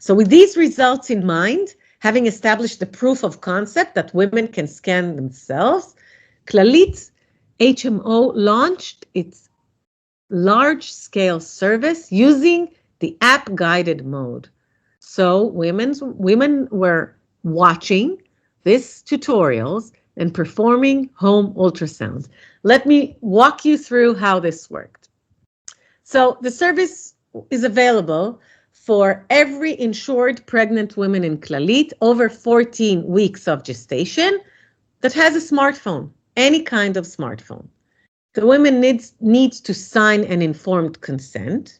So with these results in mind, having established the proof of concept that women can scan themselves, Clalit HMO launched its large-scale service using the app-guided mode. So women were watching these tutorials and performing home ultrasound. Let me walk you through how this worked. So the service is available for every insured pregnant woman in Clalit over 14 weeks of gestation that has a smartphone, any kind of smartphone. The woman needs to sign an informed consent,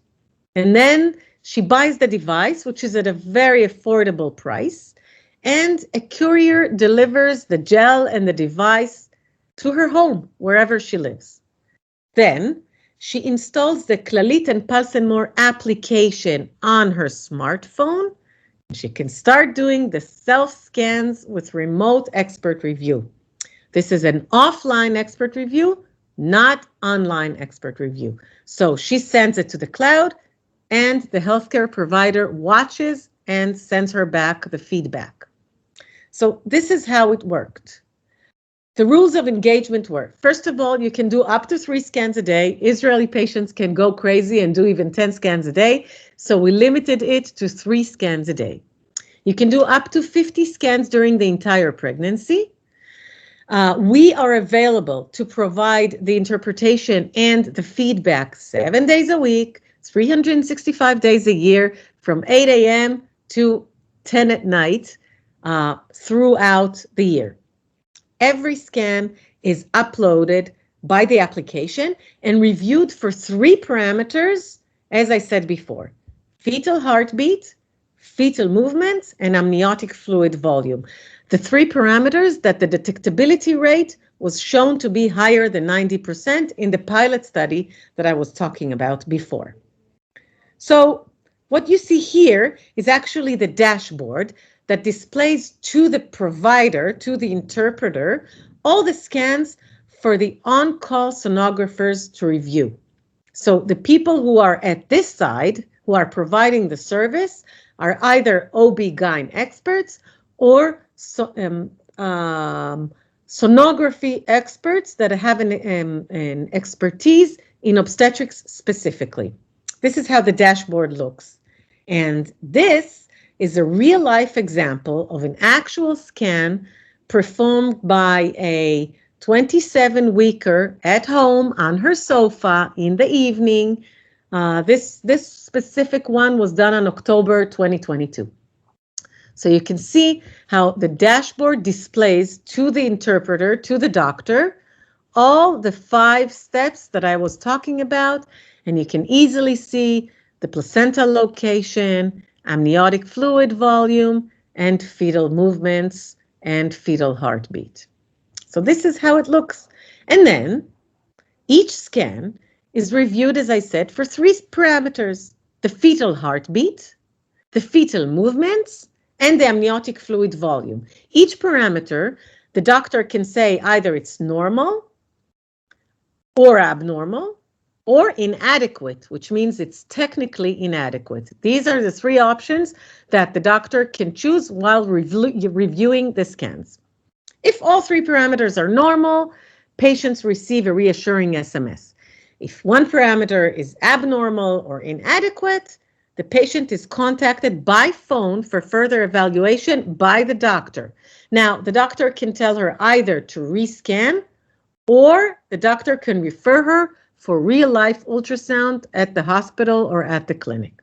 and then she buys the device, which is at a very affordable price, and a courier delivers the gel and the device to her home, wherever she lives. Then she installs the Clalit and Pulsenmore application on her smartphone. She can start doing the self-scans with remote expert review. This is an offline expert review, not online expert review. So she sends it to the cloud, and the healthcare provider watches and sends her back the feedback. So this is how it worked. The rules of engagement were, first of all, you can do up to 3 scans a day. Israeli patients can go crazy and do even 10 scans a day. So we limited it to 3 scans a day. You can do up to 50 scans during the entire pregnancy. We are available to provide the interpretation and the feedback 7 days a week, 365 days a year, from 8 a.m. to 10 at night throughout the year. Every scan is uploaded by the application and reviewed for 3 parameters, as I said before: fetal heartbeat, fetal movements, and amniotic fluid volume. The 3 parameters that the detectability rate was shown to be higher than 90% in the pilot study that I was talking about before. So what you see here is actually the dashboard that displays to the provider, to the interpreter, all the scans for the on-call sonographers to review. So the people who are at this side, who are providing the service, are either ObGyn experts or sonography experts that have an expertise in obstetrics specifically. This is how the dashboard looks. And this is a real-life example of an actual scan performed by a 27-weeker at home on her sofa in the evening. This specific one was done on October 2022. So you can see how the dashboard displays to the interpreter, to the doctor, all the 5 steps that I was talking about, and you can easily see the placenta location, amniotic fluid volume, and fetal movements and fetal heartbeat. So this is how it looks. And then each scan is reviewed, as I said, for 3 parameters: the fetal heartbeat, the fetal movements, and the amniotic fluid volume. Each parameter, the doctor can say either it's normal or abnormal or inadequate, which means it's technically inadequate. These are the 3 options that the doctor can choose while reviewing the scans. If all 3 parameters are normal, patients receive a reassuring SMS. If one parameter is abnormal or inadequate, the patient is contacted by phone for further evaluation by the doctor. Now, the doctor can tell her either to rescan, or the doctor can refer her for real-life ultrasound at the hospital or at the clinic.